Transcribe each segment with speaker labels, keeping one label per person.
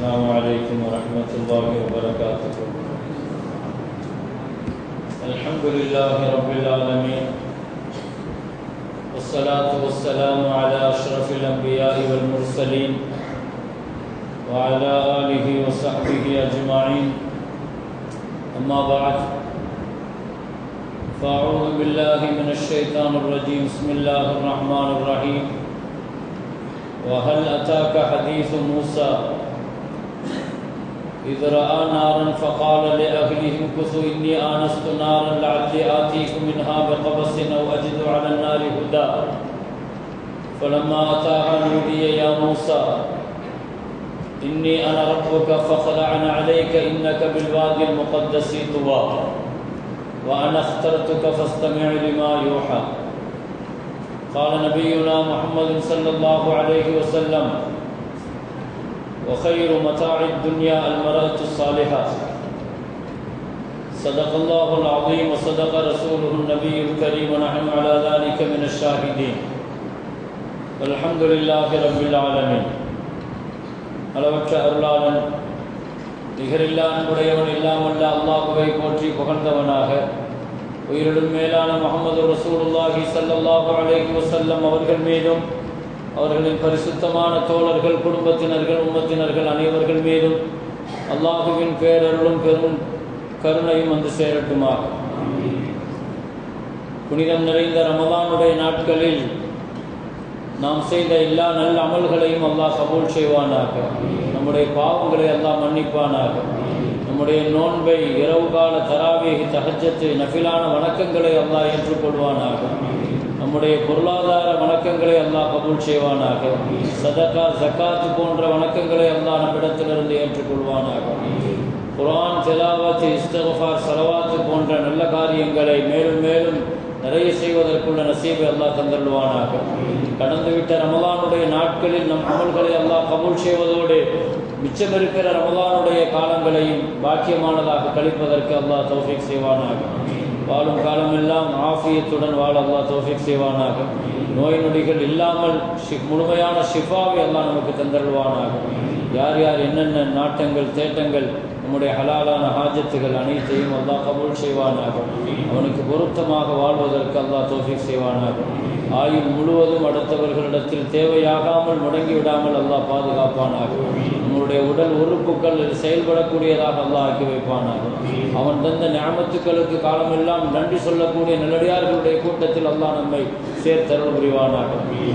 Speaker 1: السلام عليكم ورحمة الله وبركاته. الحمد لله رب العالمين، والصلاة والسلام على أشرف الأنبياء والمرسلين وعلى آله وصحبه أجمعين. أما بعد، فأعوذ بالله من الشيطان الرجيم. بسم الله الرحمن الرحيم. وهل أتاك حديث موسى إذ رأى نارا فقال لأهلهم كثوا إني آنست نارا لعلي آتيكم منها بقبس أو أجد على النار هدى فلما أتاها نودي يا موسى إني أنا ربك فاخلع عليك إنك بالوادي المقدس طوى وأنا اخترتك فاستمع لما يوحى. قال نبينا محمد صلى الله عليه وسلم: وخير متاع الدنيا المرأة الصالحة. صدق الله العظيم وصدق رسوله النبي الكريم ونحن على ذلك من الشاهدين. والحمد لله رب العالمين. அளவற்ற அருளாளன் நிகரில்லா அன்புடையவன் இல்லாமல்ல அல்லாஹுவை போற்றி புகழ்ந்தவனாக உயிரிடும் மேலான முஹம்மது ரசூலுல்லாஹி ஸல்லல்லாஹு அலைஹி வஸல்லம் அவர்கள் மீதும் அவர்களின் பரிசுத்தமான தோழர்கள், குடும்பத்தினர்கள், உம்மத்தினர்கள் அனைவர்கள் மீதும் அல்லாஹுவின் பேரருளும் பெரும் கருணையும் வந்து சேரட்டுமாக. புனிதம் நிறைந்த ரமலானுடைய நாட்களில் நாம் செய்த எல்லா நல்ல அமல்களையும் அல்லாஹ் கபூல் செய்வானாக. நம்முடைய பாவங்களை அல்லாஹ் மன்னிப்பானாக. நம்முடைய நோன்பை, இரவு கால தராவீஹ், தஹஜ்ஜத், நஃபிலான வணக்கங்களை அல்லாஹ் ஏற்றுக்கொள்வானாக. நம்முடைய பொருளாதார வணக்கங்களை அல்லாஹ் கபூல் செய்வானாக. சதகா, ஜக்காத் போன்ற வணக்கங்களை அல்லாஹ் நம்மிடத்திலிருந்து ஏற்றுக்கொள்வானாக. குர்ஆன் திலாவத், இஸ்திக்ஃபார், ஸலவாத் போன்ற நல்ல காரியங்களை மேலும் மேலும் நிறைய செய்வதற்குள்ள நசீபை அல்லாஹ் தந்தருள்வானாக. கடந்துவிட்ட ரமலானுடைய நாட்களில் நம் அமல்களை அல்லாஹ் கபூல் செய்வதோடு மிச்சம் இருக்கிற ரமலானுடைய காலங்களையும் பாக்கியமானதாக கழிப்பதற்கு அல்லாஹ் தௌஃபீக் செய்வானாக. வாழும் காலமெல்லாம் ஆஃபியத்துடன் வாழ அல்லாஹ் தௌஃபீக் செய்வானாக. நோய் நொடிகள் இல்லாமல் முழுமையான ஷிஃபாவை அல்லாஹ் நமக்கு தந்தருள்வானாக. யார் யார் என்னென்ன நாட்டங்கள், தேட்டங்கள், நம்முடைய ஹலாலான ஹாஜத்துகள் அனைத்தையும் அல்லாஹ் கபூல் செய்வானாக. அவனுக்கு பொருத்தமாக வாழ்வதற்கு அல்லாஹ் தௌஃபீக் செய்வானாக. ஆயுள் முழுவதும் அடுத்தவர்களிடத்தில் தேவையாகாமல் முடங்கிவிடாமல் அல்லாஹ் பாதுகாப்பானாக. நம்முடைய உடல் உறுப்புகள் செயல்படக்கூடியதாக அல்லாஹ் ஆக்கி வைப்பானாக. அவன் தந்த நியாமத்துக்களுக்கு காலமெல்லாம் நன்றி சொல்லக்கூடிய நல்லடியார்களுடைய கூட்டத்தில் அல்லாஹ் நம்மை சேர்த்தருள் புரிவானாக.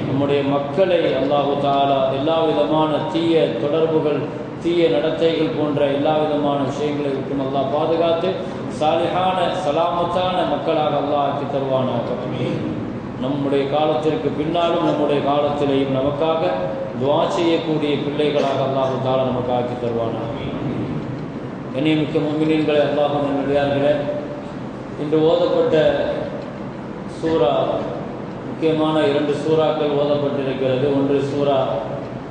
Speaker 1: நம்முடைய மக்களை அல்லாஹு தஆலா எல்லா விதமான தீய தொடர்புகள், தீய நடத்தைகள் போன்ற எல்லா விதமான விஷயங்களை விட்டு அல்லாஹ் பாதுகாத்து சாலிஹான சலாமத்தான மக்களாக அல்லாஹ் ஆக்கி தருவானாக. நம்முடைய காலத்திற்கு பின்னாலும் நம்முடைய காலத்திலேயும் நமக்காக துஆ செய்யக்கூடிய பிள்ளைகளாக அல்லாஹு தஆலா நமக்கு ஆக்கி தருவானாக. கண்ணியமிக்க முஃமினீன்களே, அல்லாஹ்வின் நல்லடியார்களே, இன்று ஓதப்பட்ட சூரா, முக்கியமான 2 சூறாக்கள் ஓதப்பட்டிருக்கிறது. ஒன்று சூரா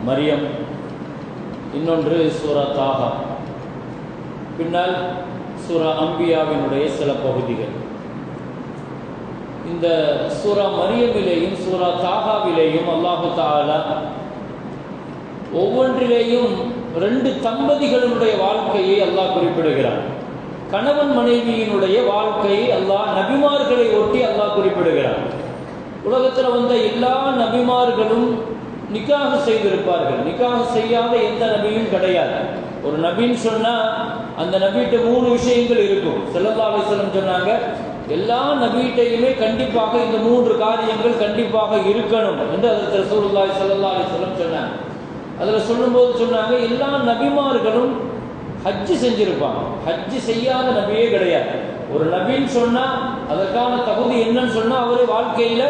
Speaker 1: மரியம், இன்னொன்று சூரா தாஹா. பின்னால் சூரா அம்பியாவினுடைய சில பகுதிகள். இந்த சூரா மரியமிலேயும் சூரா தாஹாவிலேயும் அல்லாஹு தஆலா ஒவ்வொன்றிலேயும் 2 தம்பதிகளுடைய வாழ்க்கையை அல்லாஹ் குறிப்பிடுகிறான். கணவன் மனைவியினுடைய வாழ்க்கையை அல்லாஹ் நபிமார்களை ஒட்டி அல்லாஹ் குறிப்பிடுகிறான். உலகத்தில் வந்த எல்லா நபிமார்களும் நிக்காஹ் செய்திருப்பார்கள். நிக்காஹ் செய்யாத எந்த நபியும் கிடையாது. ஒரு நபின்னு சொன்னால் அந்த நபிகிட்ட 3 விஷயங்கள் இருக்கும். ஸல்லல்லாஹு அலைஹி வஸல்லம் சொன்னாங்க, எல்லா நபிகிட்டையுமே கண்டிப்பாக இந்த 3 காரியங்கள் கண்டிப்பாக இருக்கணும் என்று ஹஜ்ரத் ரசூலுல்லாஹி ஸல்லல்லாஹு அலைஹி வஸல்லம் சொன்னாங்க. அதில் சொல்லும்போது சொன்னாங்க, எல்லா நபிமார்களும் ஹஜ்ஜு செஞ்சிருப்பாங்க. ஹஜ்ஜு செய்யாத நபியே கிடையாது. ஒரு நபின்னு சொன்னால் அதற்கான தகுதி என்னன்னு சொன்னால் அவர் வாழ்க்கையில்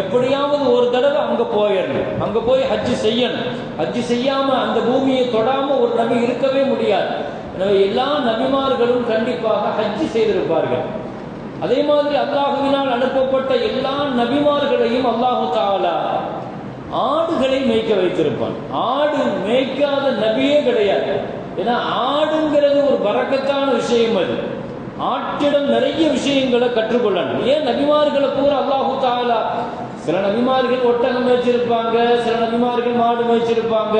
Speaker 1: எப்படியாவது ஒரு தடவை அங்கே போயிடணும், அங்கே போய் ஹஜ்ஜு செய்யணும். ஹஜ்ஜு செய்யாமல் அந்த பூமியை தொடாமல் ஒரு நபி இருக்கவே முடியாது. எனவே எல்லா நபிமார்களும் கண்டிப்பாக ஹஜ்ஜு செய்திருப்பார்கள். அதே மாதிரி அல்லாஹுவினால் அனுப்பப்பட்ட எல்லா நபிமார்களையும் அல்லாஹு தஆலா ஆடுகளை மேய்க்க வைத்திருப்பான். ஆடு மேய்க்காத நபியே கிடையாது. ஏன்னா ஆடுங்கிறது ஒரு பரக்கத்தான விஷயம். அது ஆட்டிடம் நிறைய விஷயங்களை கற்றுக்கொள்ளணும். ஏன் நபிமார்களை பூரா அல்லாஹு தஆலா சில நபிமார்கள் ஒட்டகம் மேய்ச்சிருப்பாங்க, சில நபிமார்கள் மாடு மேய்ச்சிருப்பாங்க.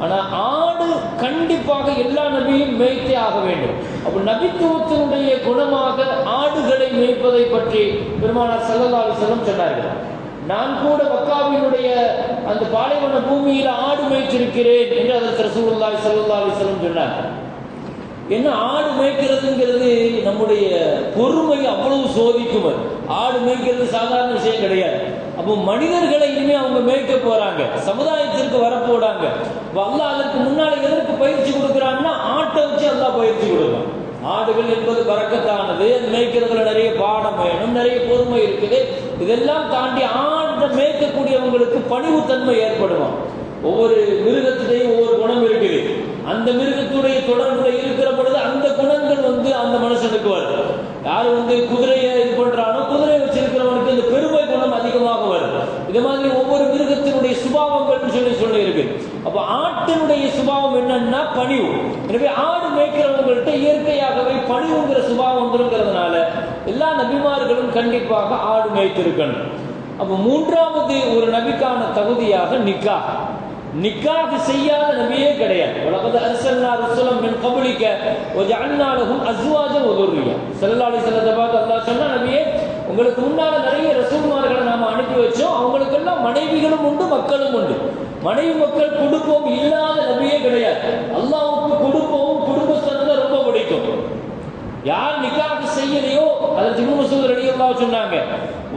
Speaker 1: ஆனால் ஆடு கண்டிப்பாக எல்லா நபியும் மேய்த்தே ஆக வேண்டும். அப்போ நபித்துவத்தினுடைய குணமாக ஆடுகளை மேய்ப்பதை பற்றி பெருமானார் ஸல்லல்லாஹு அலைஹி வஸல்லம் சொன்னார்கள். நான் கூட மக்காவினுடைய அந்த பாலைவன பூமியில் ஆடு மேய்ச்சிருக்கிறேன் என்று அதற்கு ரசூலுல்லாஹி ஸல்லல்லாஹு அலைஹி வஸல்லம் சொன்னார். என்ன ஆடு மேய்க்கிறதுங்கிறது நம்முடைய பொறுமை அவ்வளவு சோதிக்கும். ஆடு மேய்க்கிறது சாதாரண விஷயம் கிடையாது. அப்போ மனிதர்களை இனிமே அவங்க மேய்க்க போறாங்க, சமுதாயத்திற்கு வரப்போறாங்க. அல்லாஹ் அதற்கு முன்னாடி எதற்கு பயிற்சி கொடுக்குறாங்கன்னா ஆட்டை வச்சு அல்லாஹ் பயிற்சி கொடுக்கலாம். ஆடுகள் என்பது பரக்கத்தானது, அது மேய்க்கிறதுல நிறைய பாடம் வேணும், நிறைய பொறுமை இருக்குது. இதெல்லாம் தாண்டி ஆட்டை மேய்க்கக்கூடியவங்களுக்கு பணிவுத்தன்மை ஏற்படுமா. ஒவ்வொரு மிருகத்திலையும் ஒவ்வொரு குணம் இருக்குது. அந்த மிருகத்துடைய தொடர்புல இருக்கிற பொழுது அந்த குணங்கள் அந்த மனுஷனுக்கு வரும். யாரு குதிரையை இது பண்றானோ, குதிரையை வச்சிருக்கிறவனுக்கு இந்த பெருமை குணம் அதிகமாக வரும். இது மாதிரி ஒவ்வொரு மிருகத்தினுடைய சுபாவங்கள் சொல்லி இருக்கு. அப்ப ஆட்டினுடைய சுபாவம் என்னன்னா பணிவு. எனவே ஆடு மேய்க்கிறவங்கள்ட்ட இயற்கையாகவே பணிவுங்கிற சுபாவம் வந்துருங்கிறதுனால எல்லா நபிமார்களும் கண்டிப்பாக ஆடு மேய்த்திருக்கணும். அப்ப மூன்றாவது ஒரு நபிக்கான தகுதியாக நிக்காஹ் செய்யாத நபியே கிடையாது. வலகத் அர்சல்னா ரசூலம் மின் கப்லிக வஜஅல்னா லஹும் அஸ்வாஜன் வ துர்ரியா. ஸல்லல்லாஹு அலைஹி வஸல்லம் அல்லாஹ் சொன்னா, நபியே உங்களுக்கு முன்னால நிறைய ரசூல்மார்களை நாம அனுப்பி வச்சோம். அவங்களுக்கு எல்லாம் மனைவிகளும் உண்டு, மக்களும் உண்டு. மனைவி மக்கள் குடும்பம் இல்லாத நபியே கிடையாது. அல்லாஹ்வுக்கு குடும்பமும் குடும்பஸ்தனை ரொம்ப பிடிக்கும். யார் நிக்காஹ் செய்யலையோ அதற்கு இப்னு மஸ்ஊத் ரலியல்லாஹு சொன்னாங்க,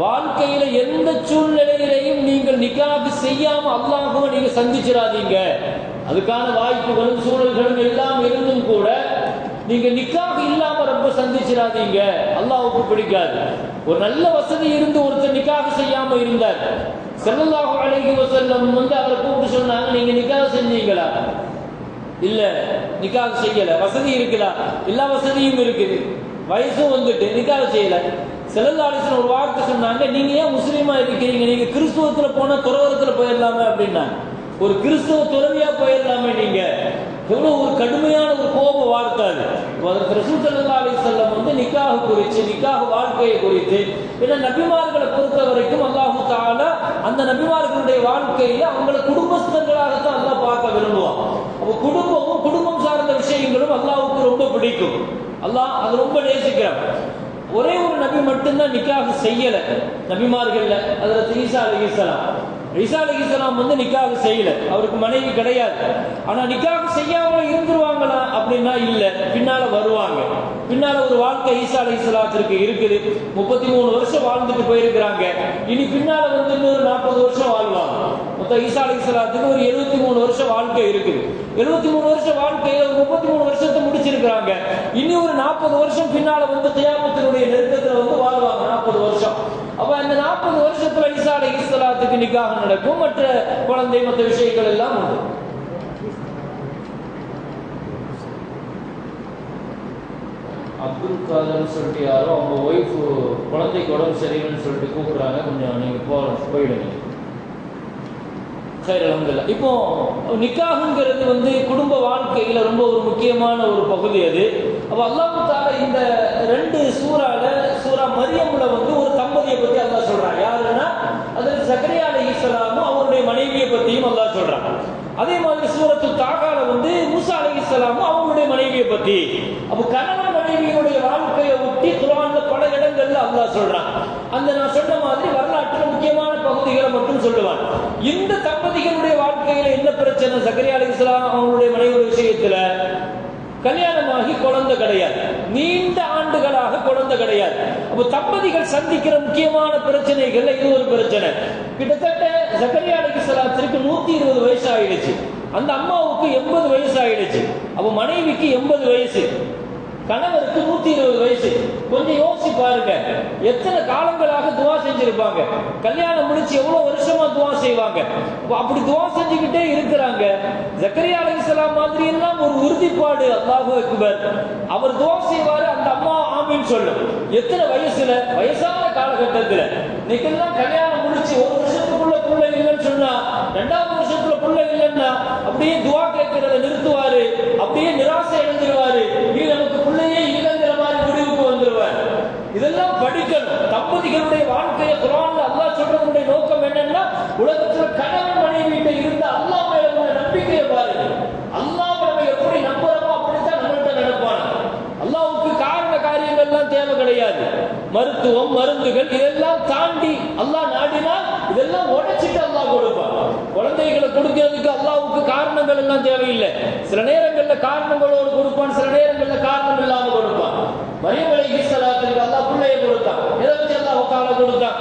Speaker 1: வாழ்க்கையில எந்த சூழ்நிலையிலையும் நீங்கள் நிக்காஹ் செய்யாம அல்லாஹ்வை நீங்க சந்திச்சிடாதீங்க. அதுக்கான வாய்ப்புகளும் சூழல்களும் எல்லாம் இருந்தும் கூட நீங்க நிக்காஹ் இல்லாம ரொம்ப சந்திச்சிடாதீங்க, அல்லாஹ்வுக்கு பிடிக்காது. ஒரு நல்ல வசதி இருந்து ஒருத்தர் நிக்காஹ் செய்யாம இருந்தார். ஸல்லல்லாஹு அலைஹி வஸல்லம் அவரை கூப்பிட்டு சொன்னாங்க, நீங்க நிக்காஹ் செஞ்சீங்களா? இல்ல, நிக்காஹ் செய்யல. வசதி இருக்குதா? எல்லா வசதியும் இருக்குது, வயசும் வந்துட்டு நிக்காஹ் செய்யல. ஸல்லல்லாஹு அலைஹி வஸல்லம் ஒரு வார்த்தை சொன்னாங்க, நீங்க ஏன் முஸ்லீமா இருக்கிறீங்க? நீங்க கிறிஸ்துவத்துல போனா துறவரத்துல போயிடலாமே அப்படின்னா, ஒரு கிறிஸ்துவ துறவியா போயிடலாமே நீங்க. எவ்வளவு ஒரு கடுமையான ஒரு கோப வார்த்தை அது. ரசூல் ஸல்லல்லாஹு அலைஹி வஸல்லம் நிக்காஹ் குறித்து, நிக்காஹ் வாழ்க்கையை குறித்து, ஏன்னா நபிமார்களை பொறுத்த வரைக்கும் அல்லாஹு தஆலா அந்த நபிமார்களுடைய வாழ்க்கையில அவங்களை குடும்பஸ்தர்களாகத்தான் அல்லாஹ் பார்க்க விரும்புவான். அப்போ குடும்பமும் குடும்பம் சார்ந்த விஷயங்களும் அல்லாஹ்வுக்கு ரொம்ப பிடிக்கும். அல்லாஹ் அது ரொம்ப நேசிக்கிறான். ஒரே ஒரு நபி மட்டும்தான் நிக்காஹ் செய்யல நபிமார்கள்ல, ஹஜ்ரத் ஈசா அலைஹிஸ்ஸலாம். ஈசா அலைஹிஸ்ஸலாம் நிக்காஹ் செய்யல, அவருக்கு மனைவி கிடையாது. ஆனா நிக்காஹ் செய்யாம இருந்துருவாங்களா அப்படின்னா இல்ல, பின்னால வருவாங்க. பின்னால ஒரு வாழ்க்கை ஈசா அலைஹிஸ்ஸலாத்திற்கு இருக்குது. 33 வருஷம் வாழ்ந்துட்டு போயிருக்கிறாங்க. இனி பின்னால இன்னொரு 40 வருஷம் வாழ்வாங்க. மொத்தம் ஈசா அலைஹிஸ்ஸலாத்துக்கு ஒரு 73 வருஷம் வாழ்க்கை இருக்குது. 73 வருஷம் வாழ்க்கையில 33 வருஷத்தை முடிச்சிருக்கிறாங்க. இனி ஒரு 40 வருஷம் பின்னால கியாமத்தினுடைய நெருக்கத்துல வாழ்வாங்க, 40 வருஷம். அப்ப அந்த 40 வருஷத்துல ஈசா அலைஹிஸ்ஸலாத்துக்கு நிக்காஹ் நடக்கும், மற்ற குழந்தை மற்ற விஷயங்கள் எல்லாம் உண்டு. அப்துல் காதர் சொல்லிட்டு யாரோ அவங்க ஒய்ஃப் குழந்தைக்கு உடம்பு சரியில்லைன்னு சொல்லிட்டு கூப்பிடுறாங்க, கொஞ்சம் நீங்க போயிடுங்க. சரி, அல்ஹம்துலில்லாஹ். இப்போ நிக்காஹ்ங்கிறது குடும்ப வாழ்க்கையில ரொம்ப ஒரு முக்கியமான ஒரு பகுதி அது. அப்ப அல்லாஹ் தஆலா இந்த 2 சூரா மரியம்ல ஒரு தம்பதியை பத்தி அல்லாஹ் சொல்றான். யாருன்னா அதுல ஜக்கரியா அலைஹிஸ்ஸலாமும் அவருடைய மனைவியை பத்தியும் அல்லாஹ் சொல்றான். அதே மாதிரி சூரத்து தாகால மூசா அலைஹிஸ்ஸலாமும் அவருடைய மனைவியை பத்தி. அப்ப கணவன் மனைவியினுடைய வாழ்க்கையை ஒட்டி குர்ஆன்ல பல இடங்கள்ல அல்லாஹ் சொல்றான். அந்த நான் சொன்ன மாதிரி வரலாற்றில் முக்கியமான பகுதிகளை மட்டும் சொல்லுவான். இந்த தம்பதிகளுடைய வாழ்க்கையில என்ன பிரச்சனை? ஜக்கரியா அலைஹிஸ்ஸலாம் அவங்களுடைய மனைவி விஷயத்துல கல்யாணமாகி குழந்தை கிடையாது, நீண்ட ஆண்டுகளாக குழந்தை கிடையாது. அப்ப தம்பதிகள் சந்திக்கிற முக்கியமான பிரச்சனைகள்ல இது ஒரு பிரச்சனை. கிட்டத்தட்ட ஜக்கரியா அலைஹிஸ்ஸலாத்திற்கு 120 வயசு ஆயிடுச்சு, அந்த அம்மாவுக்கு 80 வயசு ஆயிடுச்சு. அப்ப மனைவிக்கு 80 வயசு, கணவருக்கு 120 வயசு. கொஞ்சம் யோசிச்சு பாருங்க, எத்தனை காலங்களாக துவா செஞ்சிருப்பாங்க. கல்யாணம் முடிச்சு எவ்வளவு வருஷமா துவா செய்வாங்க. அப்படி துவா செஞ்சுக்கிட்டே இருக்கிறாங்க. ஜக்கரியா அலைஹிஸ்ஸலாம் மாதிரி எல்லாம் ஒரு உறுதிப்பாடு, அல்லாஹு அக்பர். அவர் துவா செய்வாரு, அந்த அம்மா ஆமீன் சொல்லும். எத்தனை வயசுல? வயசான காலகட்டத்துல. இன்னைக்கெல்லாம் கல்யாணம் முடிச்சு ஒரு வருஷத்துக்குள்ள புள்ள இல்லைன்னு சொன்னா, 2வது வருஷத்துல புள்ள இல்லைன்னா அப்படியே துவா கேட்கறத நிறுத்துவாரு, அப்படியே நிராசை அடைஞ்சிருவாரு. நீ நமக்கு பிள்ளையே இல்லைங்கிற மாதிரி முடிவுக்கு வந்துருவார். இதெல்லாம் படிக்கணும். தம்பதிகளுடைய வாழ்க்கையை குர்ஆன்ல அல்லாஹ் சொல்றதுடைய நோக்கம் என்னன்னா, உலகத்துல கணவன் மனைவி இருந்த அல்லாஹ் மேல உள்ள நம்பிக்கையை பாருங்க. மருத்துவம், மருந்துகள் இதெல்லாம் தாண்டி அல்லாஹ் நாடினால் இதெல்லாம் உடைச்சிட்டு அல்லாஹ் கொடுப்பான். குழந்தைகளை கொடுக்கிறதுக்கு அல்லாஹ்வுக்கு காரணங்கள் எல்லாம் தேவையில்லை. சில நேரங்கள்ல காரணங்களோடு கொடுப்பான், சில நேரங்கள்ல காரணம் இல்லாம கொடுப்பான். மரியம் அலைஹிஸ்ஸலாத்துக்கு அல்லாஹ் பிள்ளையை கொடுத்தான். எதை வச்சு அல்லாஹ் கால கொடுத்தான்?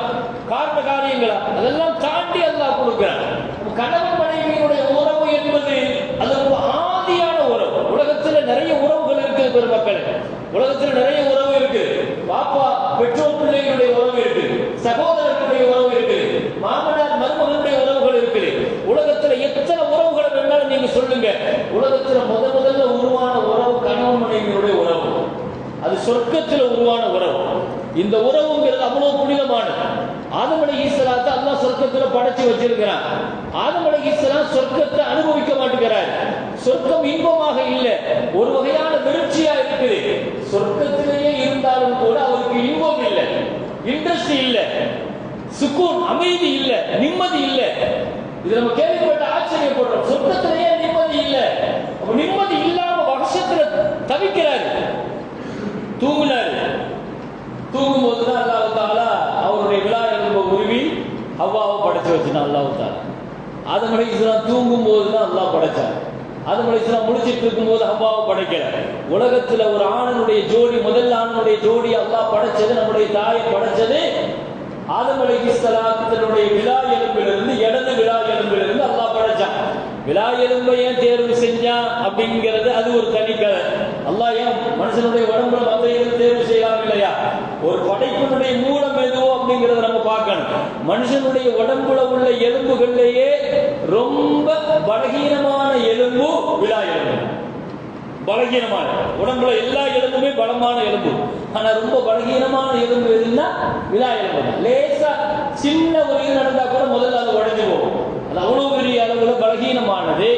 Speaker 1: காரண காரியங்களா? அதெல்லாம் தாண்டி அல்லாஹ் கொடுக்கிறான். கணவன் மனைவியினுடைய உறவு என்பது அது ஒரு ஆதியான உறவு. உலகத்துல நிறைய உறவுகள் இருக்கு பெருமக்களே. உலகத்துல நிறைய உறவு இருக்கு. பாப்பா பெற்றோர் பிள்ளைகளுடைய உறவு இருக்கு, சகோதரர்களுடைய உறவு இருக்கு, மாமனார் மருமகனுடைய உறவுகள் இருக்கு. உலகத்துல எத்தனை உறவுகளை வேணாலும் நீங்க சொல்லுங்க. உலகத்துல முதல்ல உருவான உறவு கணவன் மனைவியுடைய உறவு. அது சொர்க்கத்தில் உருவான உறவு. இந்த உறவுங்கிறது அவ்வளவு புனிதமானது. ஆதம் அலைஹிஸ்ஸலாத்தை அல்லாஹ் சொர்க்கத்துல படைச்சு வச்சிருக்கிறான். ஆதம் அலைஹிஸ்ஸலாம் சொர்க்கத்தை அனுபவிக்க மாட்டேங்கிறார். சொர்க்கம் இன்பமாக இல்லை, ஒரு வகையான விருட்சியா இருக்குது. சொர்க்கத்திலேயே இருந்தாலும் கூட அவருக்கு இன்பம் இல்லை, இன்ட்ரெஸ்ட் இல்லை, சுக்கூன் அமைதி இல்லை, நிம்மதி இல்லை. இது நம்ம கேள்விப்பட்ட ஆச்சரியப்படுறோம். சொர்க்கத்திலேயே நிம்மதி இல்லை. நிம்மதி இல்லாம வருஷத்துல தவிக்கிறாரு. தூங்குனாரு. தூங்கும் போதுதான் அல்லாஹ் தஆலா அவருடைய விலா எலும்பை உருவி ஹவ்வாவை படைச்சு வச்சுட்டான். அல்லாஹ் தஆலா ஆதம் அலைஹிஸ்ஸலாம் தூங்கும் போதுதான் அல்லாஹ் படைச்சான். ஆதம் அலைஹிஸ்ஸலாம் முழிச்சிட்டு இருக்கும் போது ஹவ்வாவை படைக்கல. உலகத்துல ஒரு ஆணனுடைய ஜோடி, முதல் ஆணனுடைய ஜோடி அல்லாஹ் படைச்சது, நம்முடைய தாயை படைச்சது ஆதம் அலைஹிஸ்ஸலாத்தினுடைய விலா எலும்பிலிருந்து, இடது விலா எலும்பிலிருந்து அல்லாஹ் படைச்சான். விலா எலும்பை ஏன் தேர்வு செஞ்சான் அப்படிங்கிறது அது ஒரு தனி கதை. அல்லாஹ் ஏன் மனுஷனுடைய உடம்புல மற்ற எதுவும் தேர்வு செய்யலாம் இல்லையா? ஒரு படைப்பினுடைய மூலம் எதுவோ அப்படிங்கிறத நம்ம பார்க்கணும். மனுஷனுடைய உடம்புல உள்ள எலும்புகள்லேயே ரொம்ப பலகீனமான எலும்பு விலா எலும்பு. பலகீனமான உடம்புல எல்லா எலும்புமே பலமான எலும்பு. ஆனா ரொம்ப பலகீனமான எலும்பு எதுன்னா விலா எலும்பு. லேசா சின்ன ஒரு இது நடந்தா கூட முதல்ல அது உடைஞ்சு போகும். அது அவ்வளவு பெரிய அளவுல பலகீனமானது.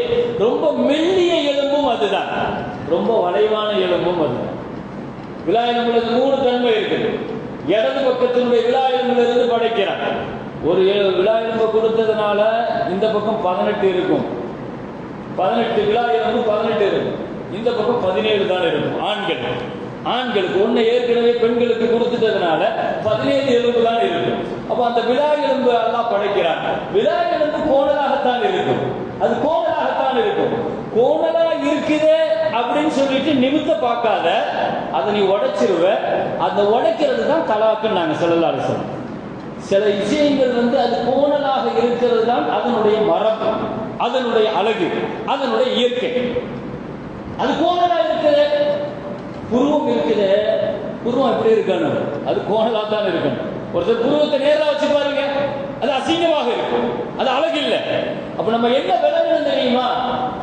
Speaker 1: ரொம்ப மெல்லிய எலும்பும் அதுதான், ரொம்ப வளைவான எலும்பும் அதுதான். விலா எலும்புல 3 தன்மை இருக்குது. இடது பக்கத்தினுடைய விலா எலும்புல இருந்து படைக்கிறான். ஒரு விலா எலும்பை கொடுத்ததுனால இந்த பக்கம் 18 இருக்கும். 18 விலா எலும்பு 18 இருக்கும். இந்த பக்கம் 17 தான் இருக்கும். ஆண்களுக்கு ஒண்ணு ஏற்கனவே பெண்களுக்கு கொடுத்துட்டதுனால 17 எலும்பு தான் இருக்கும். அப்ப அந்த விலா எலும்பு எல்லாம் படைக்கிறான். விலா எலும்பு கோணலாகத்தான் இருக்கும். அது கோணலாகத்தான் இருக்கும். கோணலா இருக்குதே அப்படின்னு சொல்லிட்டு நிமித்த பார்க்காத, அதை நீ உடைச்சிருவ. அந்த உடைக்கிறது தான் தலாக்குன்னு நாங்க ஸல்லல்லாஹு அலைஹி வஸல்லம். சில விஷயங்கள் அது கோணலாக இருக்கிறது தான் அதனுடைய மரபு, அதனுடைய அழகு, அதனுடைய இயற்கை. அது கோணலா இருக்குது. புருவம் இருக்குது. புருவம் எப்படி இருக்கணும்? அது கோணலா தான் இருக்கணும். ஒருத்தர் புருவத்தை நேரா வச்சு பாருங்க, அது அசிங்கமாக இருக்கும், அது அழகு இல்லை. அப்ப நம்ம என்ன விளங்கணும் தெரியுமா?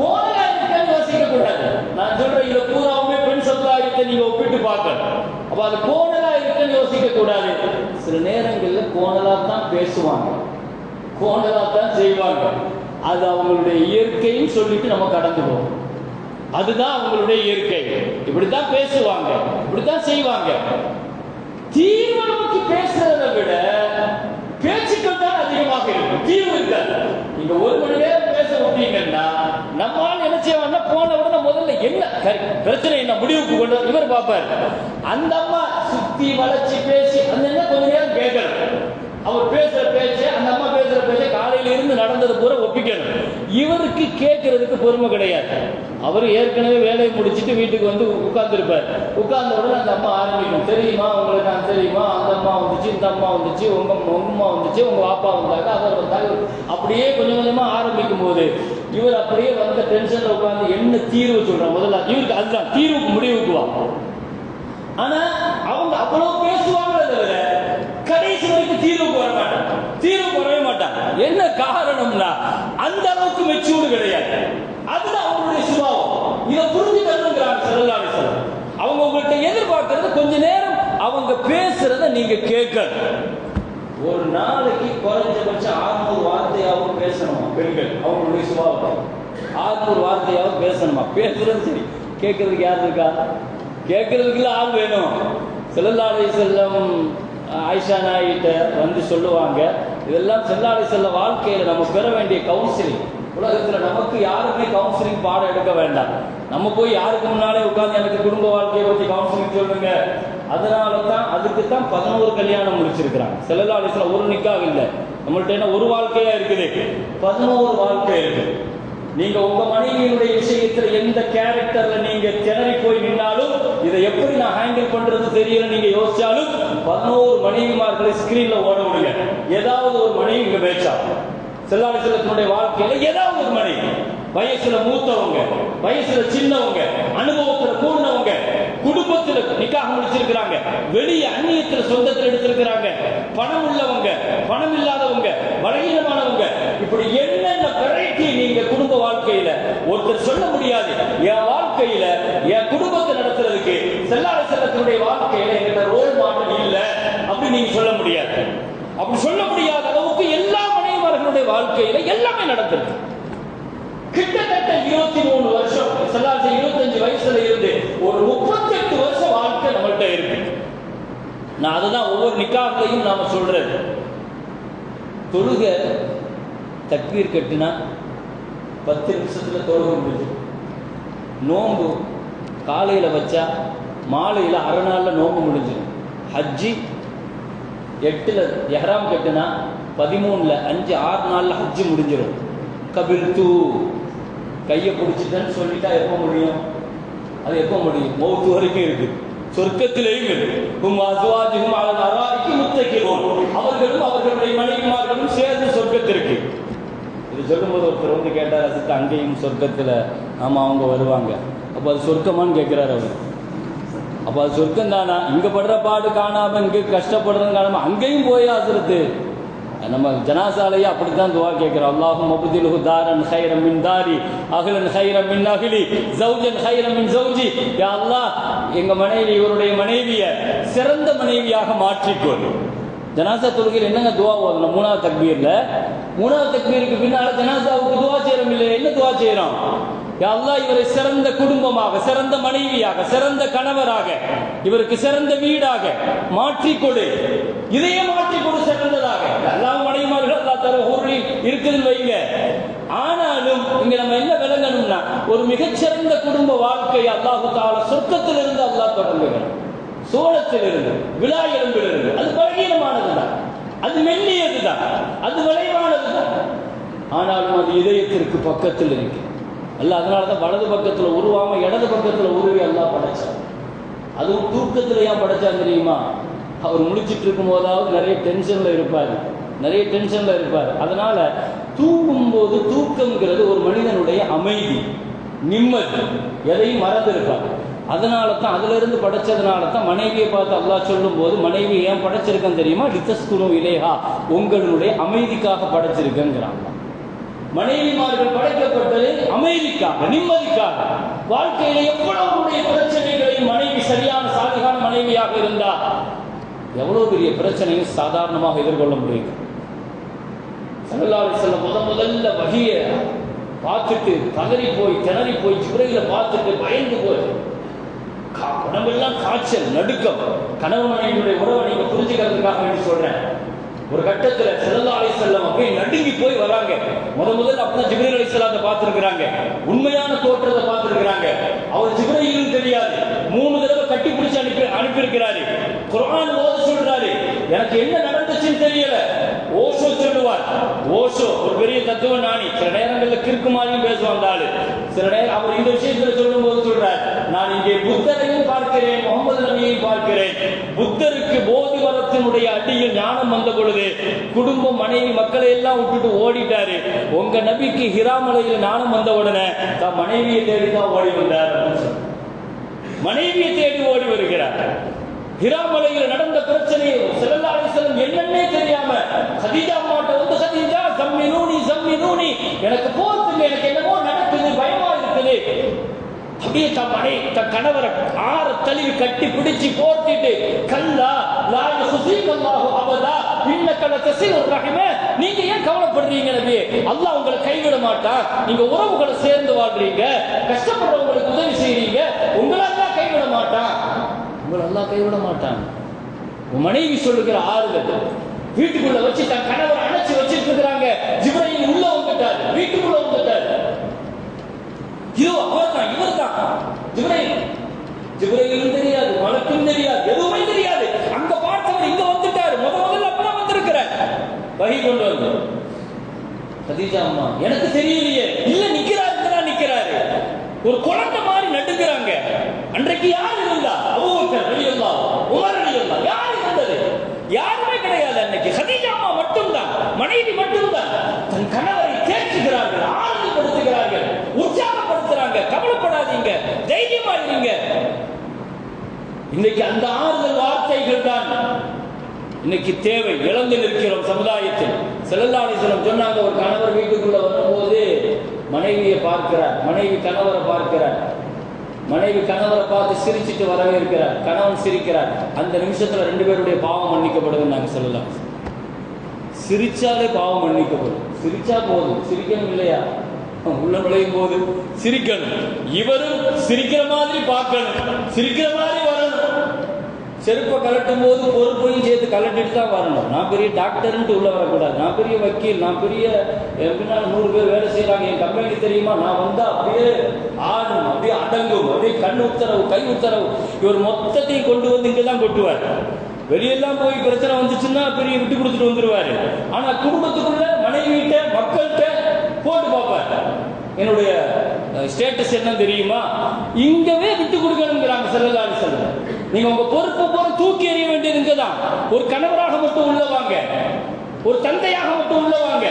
Speaker 1: கோணலா இருக்குன்னு யோசிக்க கூடாது. நான் சொல்றேன், இதை பூராவுமே பெண் சமுதாயத்தை நீங்க ஒப்பிட்டு பார்க்கணும். அப்ப அது கோணலா இருக்குன்னு யோசிக்க கூடாது. சில நேரங்கள்ல கோணலா தான் பேசுவாங்க, கோணலா தான் செய்வாங்க. அது அவங்களுடைய இயற்கைன்னு சொல்லிட்டு நம்ம கடந்து போவோம். அதுதான் அவங்களுடைய இயற்கை. இப்படித்தான் பேசுவாங்க, இப்படித்தான் செய்வாங்க. தீர்வு நோக்கி பேசுறதை விட பேச்சுக்கள் தான் அதிகமாக இருக்கும், தீர்வு இருக்காது. நீங்க 1 மணி நேரம் பேச விட்டீங்கன்னா நம்மால் என்ன செய்வாங்கன்னா போன உடனே முதல்ல என்ன பிரச்சனை, என்ன முடிவுக்கு கொண்டு இவர் பார்ப்பார். அந்த அம்மா சுத்தி வளைச்சு பேசி அந்த என்ன கொஞ்ச நேரம் கேட்கணும். அவர் பேசுற பேச்சு, அந்த அம்மா பேசுற பேச்ச காலையில இருந்து நடந்தது பூரா ஒப்பிக்கணும். இவருக்கு கேட்கறதுக்கு பொறுமை கிடையாது. அவர் ஏற்கனவே வேலையை முடிச்சுட்டு வீட்டுக்கு வந்து உட்கார்ந்துருப்பார். உட்கார்ந்த உடனே அந்த அம்மா ஆரம்பிக்கும், தெரியுமா உங்களுக்கு, நான் தெரியுமா, அந்த அம்மா வந்துச்சு, இந்த அம்மா வந்துச்சு, உங்க அம்மா வந்துச்சு, உங்க அப்பா வந்தாங்க, அவர் வந்தாங்க. அப்படியே கொஞ்சம் கொஞ்சமா ஆரம்பிக்கும் போது இவர் அப்படியே வந்த டென்ஷன்ல உட்கார்ந்து என்ன தீர்வு சொல்றாங்க. முதல்ல இவருக்கு அதுதான் தீர்வுக்கு, முடிவுக்கு வா. ஆனா அவங்க அவ்வளவு பேசுவாங்களே தவிர கடைசி வரைக்கும் தீர்வுக்கு வர மாட்டாங்க, தீர்வுக்கு வரவே மாட்டாங்க. என்ன காரணம்னா அந்த அளவுக்கு மெச்சூர்டு கிடையாது. அதுதான் அவங்களுடைய சுபாவம். இதை புரிஞ்சுக்கணுங்கிறாங்க ஸல்லல்லாஹு அலைஹி வஸல்லம். அவங்க உங்கள்கிட்ட எதிர்பார்க்கறது கொஞ்ச நேரம் அவங்க பேசுறத நீங்க கேட்கணும். ஒரு நாளைக்கு குறைஞ்சபட்சம் 600 வார்த்தையாவது பேசணுமா பெண்கள்? அவங்களுடைய சுபாவம் 600 வார்த்தையாவது பேசணுமா? பேசுறது சரி, கேட்கறதுக்கு யார் இருக்கா? கேட்கறதுக்குள்ள ஆள் வேணும். ஸல்லல்லாஹு அலைஹி வஸல்லம் ஆயிஷா நாயிட்ட வந்து சொல்லுவாங்க, இதெல்லாம் ஸல்லல்லாஹு அலைஹி வஸல்லம் வாழ்க்கையில நம்ம பெற வேண்டிய கவுன்சிலிங். உலகத்துல நமக்கு யாருமே கவுன்சிலிங் பாடம் எடுக்க வேண்டாம். நம்ம போய் யாருக்கு முன்னாலே உட்கார்ந்து எனக்கு குடும்ப வாழ்க்கையை பத்தி கவுன்சிலிங் சொல்லுங்க, அதனால தான் அதுக்கு தான் 11 கல்யாணம் முடிச்சிருக்கிறாங்க. ஸல்லல்லாஹு அலைஹி வஸல்லம் ஒரு நிக்காஹ் இல்லை. நம்மள்ட்ட என்ன ஒரு வாழ்க்கையா இருக்குது, 11 வாழ்க்கை இருக்கு. நீங்க உங்க மனைவியினுடைய விஷயத்துல எந்த கேரக்டர்ல நீங்க திணறி போய் நின்னாலும், இதை எப்படி நான் ஹேண்டில் பண்றது தெரியல நீங்க யோசிச்சாலும், 11 மனைவிமார்களை ஸ்கிரீன்ல ஓட விடுங்க. ஏதாவது ஒரு மனைவி இங்க பேச்சா ஸல்லல்லாஹு அலைஹி வஸல்லமுடைய வாழ்க்கையில ஏதாவது ஒரு மனைவி, வயசுல மூத்தவங்க, வயசுல சின்னவங்க, அனுபவத்துல கூடினவங்க, குடும்பத்துல நிக்காஹ் முடிச்சிருக்கிறாங்க, வெளியே அந்நியத்துல சொந்தத்துல எடுத்திருக்கிறாங்க, பணம் உள்ளவங்க, பணம் இல்லாதவங்க, பலகீனமானவங்க, இப்படி என்னென்ன வெரைட்டி நீங்க குடும்ப வாழ்க்கையில ஒருத்தர் சொல்ல முடியாது. என் வாழ்க்கையில என் குடும்பத்தை நடத்துறதுக்கு ஸல்லல்லாஹு அலைஹி வஸல்லமுடைய வாழ்க்கையில என்கிட்ட ரோல் மாடல் இல்ல அப்படி நீங்க சொல்ல முடியாது. அப்படி சொல்ல முடியாத அளவுக்கு எல்லா மனைவிமார்களுடைய வாழ்க்கையில எல்லாமே நடந்திருக்கு. கிட்டத்தட்ட 23 வருஷம், 25 வயசுல இருந்து ஒரு 38 வருஷம் வாழ்க்கை நம்மள்கிட்ட இருக்கு. நான் அதுதான் ஒவ்வொரு நிக்காஹ்லையும் நாம சொல்றது. தொழுக தக்பீர் கட்டினா 10 நிமிஷத்துல தொழுக முடிஞ்சு. நோம்பு காலையில வச்சா மாலையில அரை நாள்ல நோம்பு முடிஞ்சிடும். ஹஜ்ஜி 8ல எஹ்ராம் கட்டினா 13ல 5-6 நாள்ல ஹஜ்ஜி முடிஞ்சிடும். கபில்து கையை பிடிச்சிட்டேன்னு சொல்லிட்டா எப்போ முடியும்? அது எப்போ முடியும்? மௌத்து வரைக்கும் இருக்கு. சொர்க்கத்திலேயும் இருக்கு. அவர்களும் அவர்களுடைய மனைவிமார்களும் சேர்ந்து சொர்க்கத்திற்கு. இது சொல்லும்போது ஒருத்தர் வந்து கேட்டார், அசித்த அங்கேயும் சொர்க்கத்துல ஆமா அவங்க வருவாங்க, அப்போ அது சொர்க்கமான்னு கேட்கிறார் அவர். அப்போ அது சொர்க்கம் தானா? இங்க படுற பாடு காணாம, இங்க கஷ்டப்படுறது காணாம அங்கேயும் போய் ஆசிரத்து. நம்ம ஜனாசாலையே அப்படித்தான் துவா கேட்கிறோம். அல்லாஹும் அப்திலுஹு தாரன் கைரம் மின் தாரி, அஹ்லன் கைரம் மின் அஹ்லி, ஜௌஜன் கைரம் மின் ஜௌஜி. யா அல்லாஹ், எங்க மனைவி, இவருடைய மனைவியை சிறந்த மனைவியாக மாற்றிக்கொள். ஜனாசா தொழுகையில் என்னங்க துவா ஓதணும்? 3வது தக்பீர்ல, 3வது தக்பீருக்கு பின்னால ஜனாசாவுக்கு துவா செய்யறோம் இல்லை? என்ன துவா செய்யறோம்? யா அல்லாஹ், இவரை சிறந்த குடும்பமாக, சிறந்த மனைவியாக, சிறந்த கணவராக, இவருக்கு சிறந்த வீடாக மாற்றிக்கொடு, இதையே மாற்றிக்கொடு சிறந்ததாக. எல்லா மனைவிமார்கள் அல்லா தர ஊரில் இருக்குதுன்னு வைங்க. ஆனாலும் இங்க நம்ம என்ன விளங்கணும்னா, ஒரு மிகச்சிறந்த குடும்ப வாழ்க்கை அல்லாஹு தஆலா சொர்க்கத்திலிருந்து அல்லாஹ் தொடங்குகிறார். சோளத்திலிருந்து, விழா எலும்பிலிருந்து. அது பலகீனமானதுதான், அது மெல்லியதுதான், அது விளைவானதுதான். ஆனாலும் அது இதயத்திற்கு பக்கத்தில் இருக்கு. அல்ல அதனாலதான் வலது பக்கத்துல உருவாம இடது பக்கத்துல உருவி அல்லாஹ் படைச்சான். அதுவும் தூக்கத்துல ஏன் படைச்சான் தெரியுமா? அவர் முடிச்சிட்டு இருக்கும் போதாவது நிறைய டென்ஷன்ல இருப்பார். அதனால தூங்கும் போது தூக்கம்ங்கிறது ஒரு மனிதனுடைய அமைதி, நிம்மதி, எதையும் மறந்திருப்பார். அதனால தான் அதுல இருந்து படைச்சதுனால தான் மனைவியை பார்த்து அல்லாஹ் சொல்லும் போது, மனைவி ஏன் படைச்சிருக்கேன் தெரியுமா? லிதஸ்குனு இலைஹா, உங்களுடைய அமைதிக்காக படைச்சிருக்கேங்கிறாங்க. மனைவிமார்கள் படைக்கப்பட்டது அமைதிக்காக, நிம்மதிக்காக. வாழ்க்கையில எவ்வளவுடைய பிரச்சனைகளையும் மனைவி சரியான சாலிகான மனைவியாக இருந்தா எவ்வளவு பெரிய பிரச்சனையும் சாதாரணமாக எதிர்கொள்ள முடியும். ஸல்லல்லாஹு அலைஹி வஸல்லம் முதல்ல வஹியை பார்த்துட்டு பதறி போய் திணறி போய் ஜிப்ரீல பார்த்துட்டு பயந்து போய் உடம்பெல்லாம் காய்ச்சல், நடுக்கம். கணவன் மனைவியுடைய உறவை நீங்க புரிஞ்சுக்கிறதுக்காக வேண்டி சொல்றேன். ஒரு கட்டத்துல ஸல்லல்லாஹு அலைஹி வஸல்லம் அப்படியே நடுங்கி போய் வராங்க. முதல்ல அப்பதான் ஜிப்ரீல் அலைஹிஸ்ஸலாத்தை பார்த்திருக்கிறாங்க, உண்மையான தோற்றத்தை பார்த்திருக்கிறாங்க. அவர் ஜிப்ரீலும் தெரியாது, 3 தடவை கட்டி பிடிச்சு அனுப்பியிருக்கிறாரு. குர்ஆன் ஓத சொல்றாரு, எனக்கு என்ன நடந்துச்சுன்னு தெரியல. ஓஷோ சொல்லுவார். ஓஷோ ஒரு பெரிய தத்துவ ஞானி. சில நேரங்கள்ல கிறுக்கு மாதிரியும் பேசுவாங்க ஆளு. சில நேரம் அவர் இந்த விஷயத்துல சொல்லும் போது சொல்றார், நான் இங்கே புத்தரையும் பார்க்கிறேன், முகமது நபியையும் பார்க்கிறேன். புத்தருக்கு போதி மரத்தினுடைய அடியில் ஞானம் வந்த பொழுது குடும்பம், மனைவி, மக்களை எல்லாம் விட்டுட்டு ஓடிட்டாரு. உங்க நபிக்கு ஹிராமலையில் ஞானம் வந்த உடனே தான் மனைவியை தேடிதான் ஓடி வந்தார். மனைவியை தேடி ஓடி வருகிறார். ஹிராமலையில் நடந்த பிரச்சனையை ஸல்லல்லாஹு அலைஹி வஸல்லம் என்னன்னே தெரியாம கதீஜா அம்மாட்ட வந்து, கதீஜா சம்மினூனி, எனக்கு போர்த்துங்க, எனக்கு என்னமோ நடக்குது, பயமா இருக்குது. அப்படியே தன் கணவரை ஆற தழுவி கட்டி பிடிச்சு போர்த்திட்டு, கல்லா லா யுஸீகல்லாஹு அபதா இன்னக லதஸிலுர் ரஹிம, நீங்க ஏன் கவலைப்படுறீங்க நபி? அல்லாஹ் உங்களை கைவிட மாட்டான். நீங்க உறவுகளை சேர்ந்து வாழ்றீங்க, கஷ்டப்படுறவங்களுக்கு உதவி செய்றீங்க, உங்களை அல்லாஹ் கைவிட மாட்டான். உங்களை அல்லாஹ் கைவிட மாட்டான். உன் மனைவி சொல்லுகிற ஆறுதல். வீட்டுக்குள்ள வச்சு தன் கணவரை அணைச்சு வச்சிட்டு இருக்கிறாங்க. ஜிப்ரீல் உள்ள வந்துட்டார், வீட்டுக்குள்ள வந்துட்டார். இவர் தான் ஜிப்ரீலும் தெரியாது, மலக்கும் தெரியாது, எதுவுமே கதீஜா அம்மா எனக்கு தெரியலையே, இல்ல நிக்கிறாரு. ஒரு குழந்தை மாதிரி நடுங்கிறாங்க. அன்றைக்கு யார் இருந்தா? அபூபக்கர் ரலியல்லாஹு, உமர் ரலியல்லாஹு, யார் இருந்தது? யாருமே கிடையாது. அன்னைக்கு கதீஜா அம்மா மட்டும்தான், மனைவி மட்டும்தான். தன் கணவரை தேற்றுகிறார்கள், ஆறுதல் படுத்துகிறார்கள், உற்சாகப்படுத்துறாங்க. கவலைப்படாதீங்க, தைரியமா இருங்க. இன்னைக்கு அந்த ஆறுதல் வார்த்தைகள் தான் இன்னைக்கு தேவை. இழந்து நிற்கிறோம் சமுதாயத்தில். ஸல்லல்லாஹு அலைஹி வஸல்லம் சொன்னாங்க, ஒரு கணவர் வீட்டுக்குள்ள வரும்போது மனைவியை பார்க்கிறார், மனைவி கணவரை பார்க்கிறார், மனைவி கணவரை பார்த்து சிரிச்சிட்டு வரவேற்கிறார், கணவன் சிரிக்கிறார். அந்த நிமிஷத்துல 2 பேருடைய பாவம் மன்னிக்கப்படுதுன்னாங்க ஸல்லல்லாஹு அலைஹி வஸல்லம். சிரிச்சாலே பாவம் மன்னிக்கப்படும். சிரிச்சா போதும், சிரிக்கணும் இல்லையா? உள்ள நுழையும் போது சிரிக்கணும். இவரும் சிரிக்கிற மாதிரி பார்க்கணும், சிரிக்கிற மாதிரி வரணும். செருப்பை கலட்டும் போது பொறுப்பையும் சேர்த்து கலட்டிட்டு தான் வரணும். நான் பெரிய டாக்டர்ன்ட்டு உள்ள வரக்கூடாது, நான் பெரிய வக்கீல், நான் பெரிய பின்னால் 100 பேர் வேலை செய்யறாங்க, என் கம்பெனி தெரியுமா, நான் வந்தா அப்படியே ஆடும், அப்படியே அடங்கும், அப்படியே கண் உத்தரவு, கை உத்தரவு. இவர் மொத்தத்தையும் கொண்டு வந்து இங்கே தான் கொட்டுவார். வெளியெல்லாம் போய் பிரச்சனை வந்துச்சுன்னா பெரிய விட்டு கொடுத்துட்டு வந்துருவாரு. ஆனா குடும்பத்துக்குள்ள மனைவிட்ட மக்கள்கிட்ட போட்டு பார்ப்பார். என்னுடைய ஸ்டேட்டஸ் என்ன தெரியுமா? இங்கவே விட்டு கொடுக்கணுங்கிறாங்க ஸல்லல்லாஹு அலைஹி வஸல்லம். நீங்க உங்க பொறுப்பை போல தூக்கி எறிய வேண்டியது இங்கதான். ஒரு கணவராக மட்டும் உள்ளவாங்க, ஒரு தந்தையாக மட்டும் உள்ளவாங்க.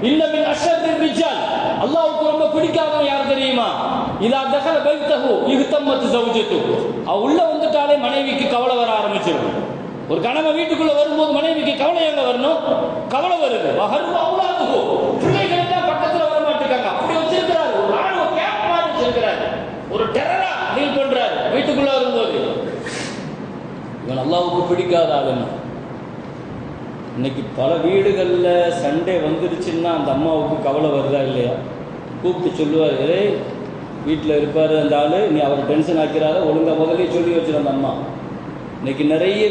Speaker 1: இன்னமின் அஷ்ரஃபிர் ரிஜால், அல்லாஹ்வுக்கு ரொம்ப பிடிக்காதவன் யார் தெரியுமா? இதா தகல பைத்தஹு இஹ்தம்மத் ஜௌஜத்துஹு, உள்ள வந்துட்டாலே மனைவிக்கு கவலை வர ஆரம்பிச்சிடும். ஒரு கணவன் வீட்டுக்குள்ள வரும்போது மனைவிக்கு கவலை எங்க வரணும்? கவலை வருது. வஹர்வ அவுலாதுஹு, பிள்ளைகள் எல்லாம் பக்கத்துல வர மாட்டேங்காங்க. அப்படி வச்சிருக்கிறாரு, ஒரு ராணுவ கேம்ப் மாதிரி வச்சிருக்கிறாரு, ஒரு டெரரா டீல் பண்றாரு வீட்டுக்குள்ள வரும்போது. இவன் அல்லாஹ்வுக்கு பிடிக்காத ஆளுன்னு. இன்னைக்கு பல வீடுகளில் சண்டே வந்துருச்சுன்னா அந்த அம்மாவுக்கு கவலை வருதா இல்லையா? கூப்பிட்டு சொல்லுவார், ஏய் வீட்டில் இருப்பார் அந்த ஆள், நீ அவரை டென்ஷன் ஆக்கிறாத, ஒழுங்கா முதலே சொல்லி வச்சிரு அந்த அம்மா. இன்னைக்கு நிறைய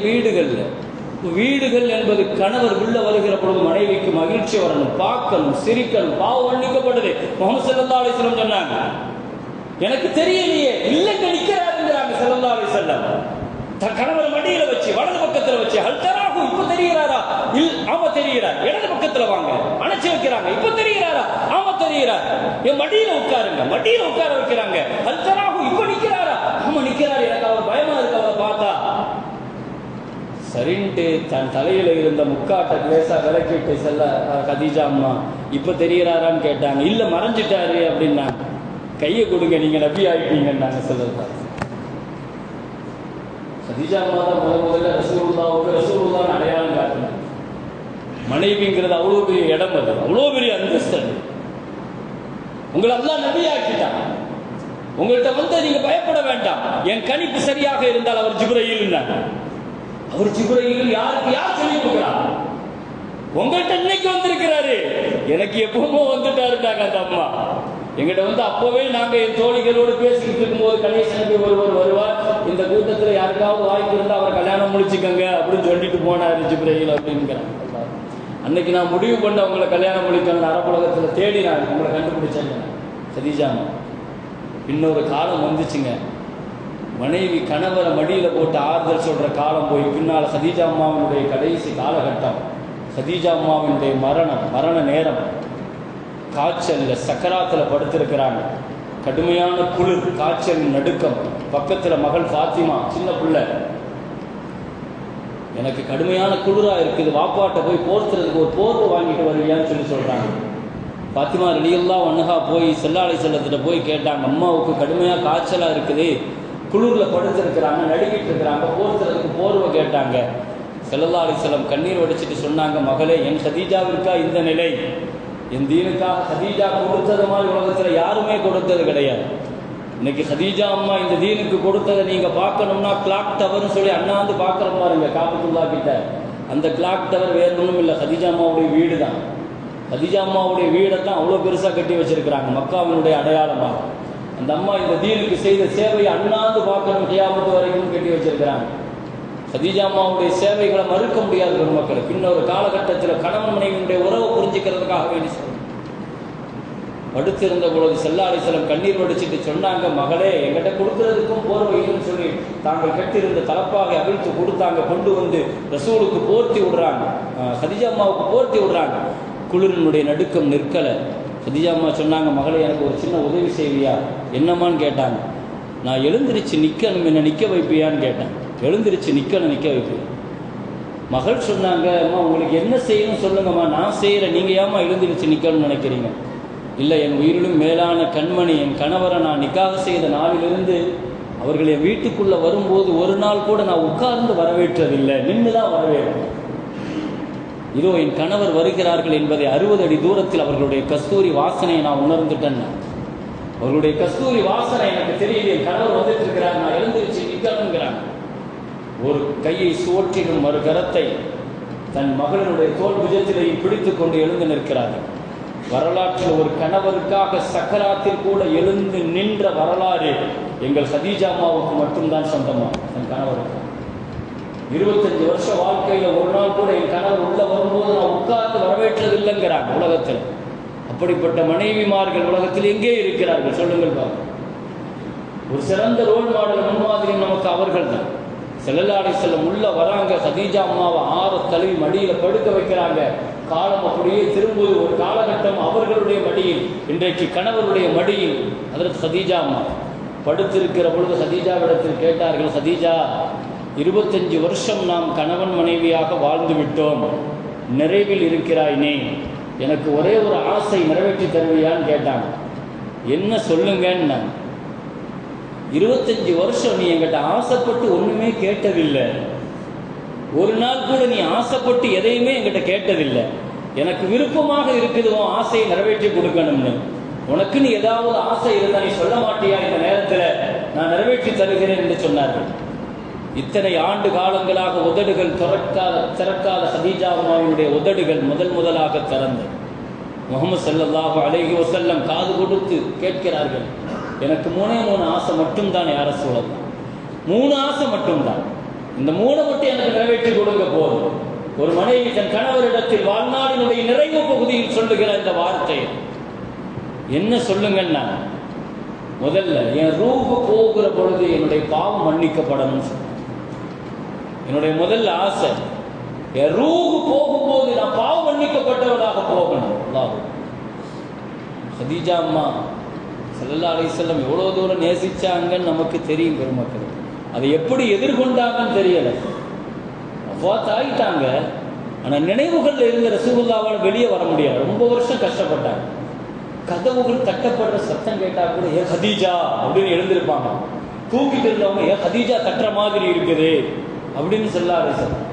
Speaker 1: வீடுகள் என்பது கணவர் உள்ள வருகிற பொழுது மனைவிக்கு மகிழ்ச்சி வரணும், பார்க்கணும், சிரிக்கணும், பாவம் மன்னிக்கப்படுது. முஹம்மது ஸல்லல்லாஹு அலைஹி வஸல்லம் சொன்னாங்க, எனக்கு தெரியலையே, இல்லங்க நிக்கிறாருங்கிறாங்க ஸல்லல்லாஹு அலைஹி வஸல்லம். தன் கணவர் மடியில வச்சு வலது பக்கத்துல வச்சு, ஹல் தராஹு, இப்ப தெரிகிறாரா? ஆமா தெரிகிறார். இடது பக்கத்துல வாங்க, அணைச்சு வைக்கிறாங்க. இப்ப தெரிகிறாரா? ஆமா தெரிகிறார். என் மடியில உட்காருங்க, மடியில உட்கார வைக்கிறாங்க. ஹல் தராஹு, இப்ப நிக்கிறாரா? ஆமா நிக்கிறாரு. எனக்கு அவர் பயமா இருக்கு அவரை பார்த்தா. சரின்ட்டு தன் தலையில இருந்த முக்காட்டை லேசா விளக்கிட்டு செல்ல கதீஜா அம்மா இப்ப தெரிகிறாரான்னு கேட்டாங்க. இல்ல மறைஞ்சிட்டாரு அப்படின்னா. கையை கொடுங்க, நீங்க நபி ஆயிட்டீங்கன்னாங்க சொல்லுறாங்க. கதீஜா அம்மா தான் முதல்ல ரசூலுல்லாஹ்வுக்கு அடையாளம் காட்டினாங்க. மனைவிங்கிறது அவ்வளவு பெரிய இடம், அது அவ்வளவு பெரிய அந்தஸ்து. உங்களை அல்லாஹ் நபி ஆக்கிட்டான். உங்கள்கிட்ட வந்து நீங்க பயப்பட வேண்டாம். என் கணிப்பு சரியாக இருந்தால் அவர் ஜிப்ரீல். அவர் ஜிப்ரீல் யாருக்கு யார் சொல்லி கொடுக்கிறார்? உங்கள்கிட்ட இன்னைக்கு வந்திருக்கிறாரு, எனக்கு எப்பவுமோ வந்துட்டாருட்டாங்க அந்த அம்மா. எங்கிட்ட வந்து அப்பவே நாங்க என் தோழிகளோடு பேசிக்கிட்டு இருக்கும்போது கணேசனுக்கு ஒருவர் வருவார், இந்த கூட்டத்தில் யாருக்காவது வாய்ப்பு இருந்தால் அவர் கல்யாணம் முடிச்சுக்கங்க அப்படின்னு சொல்லிட்டு போனாரு ஜிப்ரீல் அப்படிங்கிறாங்க. அன்னைக்கு நான் முடிவு பண்ண உங்களை கல்யாணம் முடிக்கணும், அரபுலகத்தில் தேடி நான் உங்களை கண்டுபிடிச்சேங்க கதீஜா. இன்னொரு காலம் வந்துச்சுங்க, மனைவி கணவரை மடியில் போட்டு ஆறுதல் சொல்ற காலம் போய் பின்னால் கதீஜா அம்மாவினுடைய கடைசி காலகட்டம், கதீஜா அம்மாவினுடைய மரண நேரம். காய்ச்சல்ல சக்கராத்தில் படுத்திருக்கிறாங்க. கடுமையான குளிர், காய்ச்சல், நடுக்கம். பக்கத்தில் மகள் ஃபாத்திமா சின்ன பிள்ளை. எனக்கு கடுமையான குளிரா இருக்குது, வாப்பாட்ட போய் போர்த்துறதுக்கு ஒரு போர்வை வாங்கிட்டு வருவியான்னு சொல்றாங்க. ஃபாத்திமா ரலியல்லாஹு அன்ஹா போய் ஸல்லல்லாஹு அலைஹி வஸல்லம் போய் கேட்டாங்க, அம்மாவுக்கு கடுமையாக காய்ச்சலா இருக்குது, குளிர்ல படுத்திருக்கிறாங்க, நடுக்கிட்டு இருக்கிறாங்க, போர்த்துறதுக்கு போர்வை கேட்டாங்க. ஸல்லல்லாஹு அலைஹி வஸல்லம் கண்ணீர் வடிச்சிட்டு சொன்னாங்க, மகளே, என் கதீஜாவிற்கா இந்த நிலை? என் தீனுக்காக கதீஜா கொடுத்தது மாதிரி உலகத்தில் யாருமே கொடுத்தது கிடையாது. இன்னைக்கு கதீஜா அம்மா இந்த தீனுக்கு கொடுத்ததை நீங்க பார்க்கணும்னா கிளாக் டவர்னு சொல்லி அண்ணாந்து பார்க்குற பாருங்க காபத்துல்லா கிட்ட. அந்த கிளாக் டவர் வேற ஒன்றும் இல்லை, கதீஜா அம்மாவுடைய வீடு தான். கதீஜா அம்மாவுடைய வீடை தான் அவ்வளோ பெருசாக கட்டி வச்சிருக்கிறாங்க, மக்காவினுடைய அடையாளமாக. அந்த அம்மா இந்த தீனுக்கு செய்த சேவையை அண்ணாந்து பார்க்கணும் கியாமத்து வரைக்கும் கட்டி வச்சிருக்கிறாங்க. கதீஜா அம்மாவுடைய சேவைகளை மறுக்க முடியாத ஒரு மக்கள். இன்னொரு காலகட்டத்தில் கணவன் மனைவியுடைய உறவை புரிஞ்சுக்கிறதுக்காக வேண்டி படுத்திருந்த பொழுது ஸல்லல்லாஹு அலைஹி வஸல்லம் கண்ணீர் வடிச்சிட்டு சொன்னாங்க, மகளே, எங்கிட்ட கொடுக்கறதுக்கும் போர்வைன்னு சொல்லி தாங்கள் கட்டியிருந்த தலப்பாக அவிழ்த்து கொடுத்தாங்க. கொண்டு வந்து ரசூலுக்கு போர்த்தி விடுறாங்க, கதீஜா அம்மாவுக்கு போர்த்தி விடுறாங்க. குளிரினுடைய நடுக்கம் நிற்கலை. கதீஜா அம்மா சொன்னாங்க, மகளை எனக்கு ஒரு சின்ன உதவி செய்வியா? என்னம்மான்னு கேட்டாங்க. நான் எழுந்திரிச்சு நிற்கணும், என்ன நிற்க வைப்பியான்னு கேட்டேன். எழுந்திரிச்சு நிற்கணும், நிற்க வைப்பேன். மகள் சொன்னாங்க, அம்மா உங்களுக்கு என்ன செய்யணும்னு சொல்லுங்கம்மா, நான் செய்கிறேன், நீங்கள் ஏம்மா எழுந்திரிச்சு நிற்கணும்னு நினைக்கிறீங்க? இல்லை, என் உயிரிலும் மேலான கண்மணி என் கணவரை நான் நிக்காக செய்த நாளிலிருந்து அவர்கள் என் வீட்டுக்குள்ளே வரும்போது ஒரு நாள் கூட நான் உட்கார்ந்து வரவேற்றதில்லை, நின்று தான் வரவேற்றேன். இதோ என் கணவர் வருகிறார்கள் என்பதை 60 அடி தூரத்தில் அவர்களுடைய கஸ்தூரி வாசனையை நான் உணர்ந்துட்டேன். அவர்களுடைய கஸ்தூரி வாசனை எனக்கு தெரியுது, என் கணவர் வந்துட்டு இருக்கிறார், நான் எழுந்திருச்சு நிற்கணுங்கிறாங்க. ஒரு கையை சுவற்றிலும் மறு கரத்தை தன் மகளினுடைய தோல் புஜத்திலையும் பிடித்து கொண்டு எழுந்து நிற்கிறார்கள். வரலாற்றில் ஒரு கணவருக்காக சக்கராத்தில் கூட எழுந்து நின்ற வரலாறு எங்கள் கதீஜா அம்மாவுக்கு மட்டும்தான் சொந்தமா. என் கணவருக்கு 25 வருஷ வாழ்க்கையில் ஒரு நாள் கூட என் கணவர் உள்ள வரும்போது நான் உட்கார்ந்து வரவேற்றது இல்லைங்கிறாங்க உலகத்தில். அப்படிப்பட்ட மனைவிமார்கள் உலகத்தில் எங்கே இருக்கிறார்கள் சொல்லுங்கள் பாருங்க. ஒரு சிறந்த ரோல் மாடல் முன்மாதிரி நமக்கு அவர்கள் தான். ஸல்லல்லாஹு அலைஹி வஸல்லம் உள்ள வராங்க, கதீஜா அம்மாவை ஆற தழுவி மடியில் படுக்க வைக்கிறாங்க. காலம் அப்படியே திரும்புவது. ஒரு காலகட்டம் அவர்களுடைய மடியில், இன்றைக்கு கணவருடைய மடியில் ஹஜ்ரத் கதீஜா அம்மா படுத்திருக்கிற பொழுது கதீஜாவிடத்தில் கேட்டார்கள், கதீஜா 25 வருஷம் நாம் கணவன் மனைவியாக வாழ்ந்து விட்டோம், நிறைவில் இருக்கிறாயினே, எனக்கு ஒரே ஒரு ஆசை நிறைவேற்றி தருவியான்னு கேட்டாங்க. என்ன சொல்லுங்கன்னு. 25 வருஷம் நீ என்கிட்ட ஆசைப்பட்டு ஒன்றுமே கேட்டதில்லை, ஒரு நாள் கூட நீ ஆசைப்பட்டு எதையுமே என்கிட்ட கேட்டதில்லை, எனக்கு விருப்பமாக இருக்குது உன் ஆசையை நிறைவேற்றி கொடுக்கணும்னு. உனக்குன்னு ஏதாவது ஆசை இருந்தால் நீ சொல்ல மாட்டியா? இந்த நேரத்தில் நான் நிறைவேற்றி தருகிறேன் என்று சொன்னார்கள். இத்தனை ஆண்டு காலங்களாக உதடுகள் திறக்காத கதீஜா அம்மாவினுடைய உதடுகள் முதலாக திறந்தது. முஹம்மது ஸல்லல்லாஹு அலைஹி வஸல்லம் காது கொடுத்து கேட்கிறார்கள், எனக்கு 3 ஆசை மட்டும்தான் யார சொல்லலாம், 3 ஆசை மட்டும்தான், இந்த 3 மட்டும் எனக்கு நிறைவேற்றி கொடுங்க போதும். ஒரு மனைவி தன் கணவரிடத்தில் வாழ்நாளினுடைய நிறைவு பகுதியில் சொல்லுகிற இந்த வார்த்தை என்ன சொல்லுங்கன்னா, முதல்ல என் ரூஹு போகிற பொழுது என்னுடைய பாவம் மன்னிக்கப்படணும். என்னுடைய முதல் ஆசை, என் ரூஹு போகும்போது நான் பாவம் மன்னிக்கப்பட்டவராக போகணும். கதீஜா அம்மா ஸல்லல்லாஹு அலைஹி வஸல்லம் எவ்வளோ தூரம் நேசிச்சாங்கன்னு நமக்கு தெரியும் பெருமக்கள். அதை எப்படி எதிர்கொண்டாங்கன்னு தெரியலை. வஃபாத் ஆகிட்டாங்க, ஆனால் நினைவுகளில் இருந்த ரசூலுல்லாஹ்வால் வெளியே வர முடியாது. ரொம்ப வருஷம் கஷ்டப்பட்டாங்க. கதவுகள் தட்டப்படுற சத்தம் கேட்டால் கூட ஏ கதீஜா அப்படின்னு எழுந்திருப்பாங்க. தூக்கிட்டு இருந்தவங்க ஏ கதீஜா தட்டுற மாதிரி இருக்குது அப்படின்னு ஸல்லல்லாஹு அலைஹி வஸல்லம்.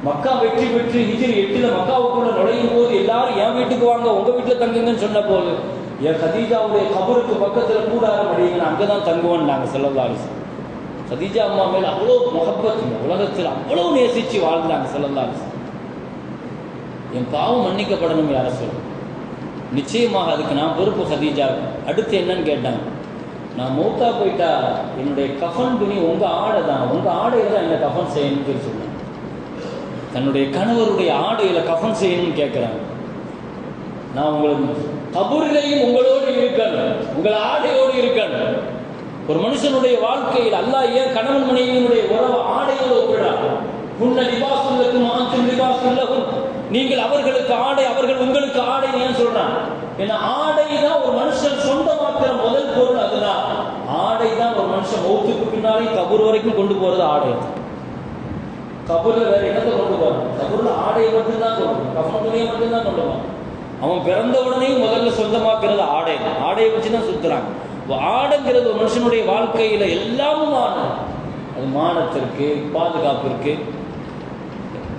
Speaker 1: மக்கா வெற்றி பெற்று ஹிஜ்ரி 8 மக்காவுக்குள்ள நுழையும் போது எல்லாரும் என் வீட்டுக்கு வாங்க, உங்க வீட்டில் தங்குங்கன்னு சொன்ன போது என் கதீஜாவுடைய கபருக்கு பக்கத்தில் கூடாரம் அடிங்கன்னு அங்கே தான் தங்குவோன்னு நாங்கள் ஸல்லல்லாஹு அலைஹி வஸல்லம். கதீஜா அம்மா மேல் அவ்வளோ முஹப்பத், உலகத்தில் அவ்வளோ நேசித்து வாழ்ந்தாங்க ஸல்லல்லாஹு அலைஹி வஸல்லம். என் பாவம் மன்னிக்கப்படணும் யார சொல்ல, நிச்சயமாக அதுக்கு நான் பொறுப்பு கதீஜா. அடுத்து என்னன்னு கேட்டாங்க, நான் மௌத்தா போயிட்டா என்னுடைய கஃபன் துணி உங்கள் ஆடை தான், உங்கள் ஆடையில் தான் என்ன கஃபன் செய்யணும்னு சொன்னாங்க. தன்னுடைய கணவருடைய ஆடையில் கஃபன் செய்யணும்னு கேட்குறாங்க. நான் உங்களுக்கு கபூரிலையும் உங்களோடு இருக்கணும், உங்கள் ஆடையோடு இருக்கணும். ஒரு மனுஷனுடைய வாழ்க்கையில் அல்லாஹ் ஏன் கணவன் மனைவியினுடைய உறவு ஆடையோடு ஒப்பிடுறார்? புன்ன லிபாசுல்லக்கும் ஆந்தும் லிபாசுல்லகும், நீங்கள் அவர்களுக்கு ஆடை, அவர்கள் உங்களுக்கு ஆடை ஏன் சொல்றான்? ஏன்னா ஆடை தான் ஒரு மனுஷன் சொந்தமாக்குற முதல் பொருள். அதுதான் ஆடை தான் ஒரு மனுஷன் மௌத்துக்கு பின்னாலே கபூர் வரைக்கும் கொண்டு போறது ஆடை. கபூர்ல வேற என்னத்தை கொண்டு போறான்? கபூர்ல ஆடையை மட்டும்தான் கொண்டு போறான், கஃபன் துணியை மட்டும்தான் கொண்டு போறான். அவன் பிறந்த உடனே முதல்ல சொந்தமாக்குறது ஆடை, ஆடையை வச்சுதான் சுத்துறாங்க. ஆடைங்கிறது ஒரு மனுஷனுடைய வாழ்க்கையில எல்லாமும் ஆனது. அது மானத்திற்கு, பாதுகாப்பிற்கு,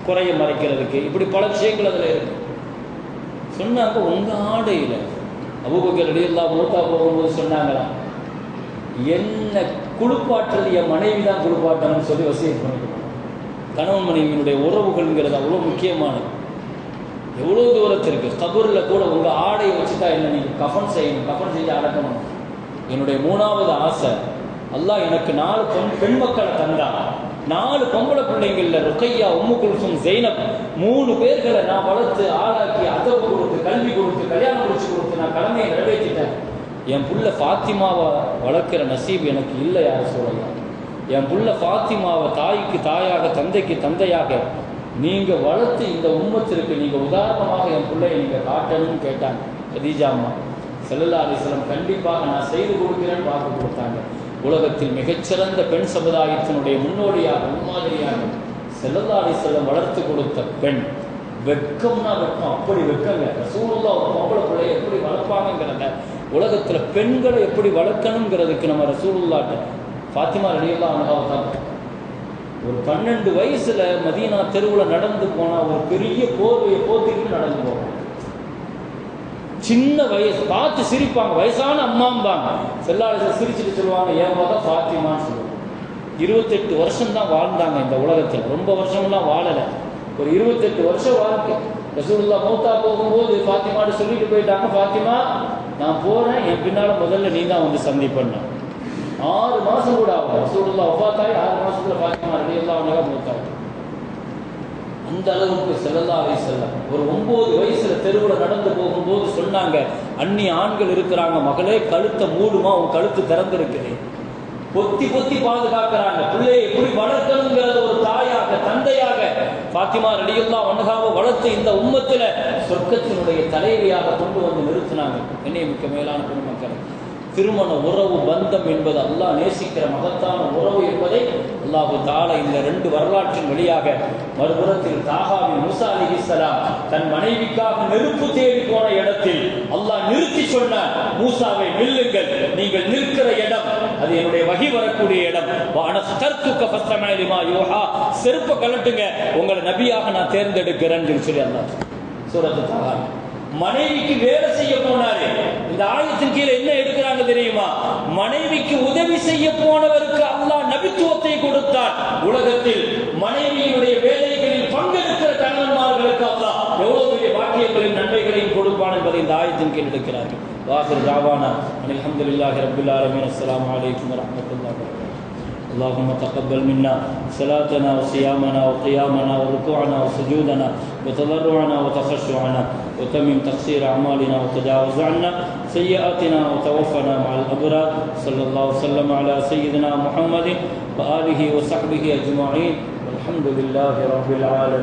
Speaker 1: குறைய மறைக்கிறதுக்கு, இப்படி பல விஷயங்கள் அதில் இருக்கு. சொன்னாங்க உங்க ஆடையில அபூபக்கர் ரலியல்லாஹு மூத்தா போகும்போது சொன்னாங்களா, என்ன குளிப்பாற்றுறது என் மனைவி தான் குளிப்பாட்டணும்னு சொல்லி வசியத் பண்ணிட்டு கணவன் மனைவியினுடைய உறவுகள்ங்கிறது அவ்வளோ முக்கியமானது. எவ்வளோ தூரத்திற்கு கபூரில் கூட உங்கள் ஆடையை வச்சுட்டா என்ன நீங்கள் கஃபன் செய்யணும், கஃபன் செஞ்சு அடக்கணும். என்னுடைய 3வது ஆசை, அல்லாஹ் எனக்கு 4 பெண் மக்களை தந்தான். 4 பொம்பளை பிள்ளைங்கள்ல ருக்கையா, உம்மு குல்சும், ஜெய்னப் 3 பேர்களை நான் வளர்த்து ஆளாக்கி அதவு கொடுத்து கல்வி கொடுத்து கல்யாணம் முடிச்சு கொடுத்து நான் கடமையை நிறைவேற்றிட்டேன். என் புள்ள ஃபாத்திமாவை வளர்க்கிற நசீப் எனக்கு இல்லை யார சொல்லலாம். என் புள்ள ஃபாத்திமாவை தாய்க்கு தாயாக, தந்தைக்கு தந்தையாக நீங்கள் வளர்த்து இந்த உம்மத்திற்கு நீங்கள் உதாரணமாக என் பிள்ளையை நீங்கள் காட்டணும்னு கேட்டாங்க கதீஜா அம்மா. ஸல்லல்லாஹு அலைஹி வஸல்லம் கண்டிப்பாக நான் செய்து கொடுக்கிறேன்னு வாக்கு கொடுத்தாங்க. உலகத்தில் மிகச்சிறந்த பெண் சமுதாயத்தினுடைய முன்னோடியாக முன்மாதிரியாக ஸல்லல்லாஹு அலைஹி வஸல்லம் வளர்த்து கொடுத்த பெண். வெக்கம்னா வெக்கம், அப்படி வெக்கங்க. ரசூலுல்லாஹ் ஒரு பொம்பளை பிள்ளையை எப்படி வளர்ப்பாங்கிறத, உலகத்தில் பெண்களை எப்படி வளர்க்கணுங்கிறதுக்கு நம்ம ரசூலுல்லாஹ் ஃபாத்திமா ரலியல்லாஹு அன்ஹா தான். ஒரு 12 வயசுல மதீனா தெருவில் நடந்து போனால் ஒரு பெரிய போர்வையை போத்திக்கிட்டு நடந்து போவாங்க. சின்ன வயசு பார்த்து சிரிப்பாங்க, வயசான அம்மாம்பாங்க. ஸல்லல்லாஹு சிரிச்சுட்டு சொல்லுவாங்க, என் மகன் ஃபாத்திமான்னு சொல்லுவாங்க. 28 வருஷம் தான் வாழ்ந்தாங்க இந்த உலகத்தில், ரொம்ப வருஷம்லாம் வாழலை. ஒரு 28 வருஷம் வாழ்க்கை. ரசூலுல்லாஹ் மௌத்தா போகும்போது ஃபாத்திமான்னு சொல்லிட்டு போயிட்டாங்க, ஃபாத்திமா நான் போகிறேன், என் பின்னால் முதல்ல நீ தான் வந்து சந்திப்பண்ண. 6 மாதம் கூட ஆகும். ரசூலுல்லாஹ் வஃபாத்தாகி 6 மாதத்துல ஃபாத்திமா ரலியல்லாஹு அன்ஹா மௌத்தாகி. அந்த அளவுக்கு ஸல்லல்லாஹு அலைஹி வஸல்லம் ஒரு 9 வயசுல தெருவில் நடந்து போகும்போது சொன்னாங்க, அந்நிய ஆண்கள் இருக்கிறாங்க, மகளே கழுத்தை மூடுமா, உன் கழுத்து திறந்திருக்குது. பொத்தி பொத்தி பாதுகாக்கிறாங்க. பிள்ளையை எப்படி வளர்க்கணுங்கிறத ஒரு தாயாக தந்தையாக ஃபாத்திமா ரலியல்லாஹு அன்ஹாவை வளர்த்து இந்த உம்மத்தில் சொர்க்கத்தினுடைய தலைவியாக கொண்டு வந்து நிறுத்தினாங்க. மிக்க மேலான பெருமக்கள், திருமண உறவு பந்தம் என்பது அல்லாஹ் நேசிக்கிற மகத்தான உறவு என்பதை அல்லாஹு தஆலா இந்த 2 வரலாற்றின் வழியாக, மறுபுறத்தில் தாகாவின் மூசா அலைஹிஸ்ஸலாம் தன் மனைவிக்காக நெருப்பு தேடி போன இடத்தில் அல்லாஹ் நிறுத்தி சொன்னார், மூசாவை நில்லுங்கள், நீங்கள் நிற்கிற இடம் அது என்னுடைய வஹி வரக்கூடிய இடம். செருப்ப கலட்டுங்க, உங்களை நபியாக நான் தேர்ந்தெடுக்கிறேன்னு சொல்லி அல்லாஹ் சூரத்து தாகா. மனைவிக்கு வேலை செய்ய போனாரு. இந்த ஆயத்தின் கீழே என்ன எடுக்கிறாங்க தெரியுமா? மனைவிக்கு உதவி செய்ய போனவருக்கு அல்லாஹ் நபித்துவத்தை கொடுத்தார். உலகத்தில் மனைவியினுடைய வேலைகளில் பங்கெடுக்கிற கணவன்மார்களுக்கு அல்லாஹ் எவ்வளவு பெரிய பாக்கியங்களையும் நன்மைகளையும் கொடுப்பான் என்பதை இந்த ஆயத்தின் கீழ் எடுக்கிறார்கள். வாஹிர் தாவானா அல்ஹம்துலில்லாஹி ரப்பில் ஆலமீன். அஸ்ஸலாமு அலைக்கும் வரஹ்மத்துல்லாஹி வபரகாத்துஹு. اللهم تقبل منا صلاتنا وصيامنا وقيامنا وركوعنا وسجودنا وتضرعنا وتخشعنا، وتمم تقصير أعمالنا وتجاوز عنا سيئاتنا وتوفنا مع الأبرار. صلى الله وسلم على سيدنا محمد وآله وصحبه أجمعين، والحمد لله رب العالمين.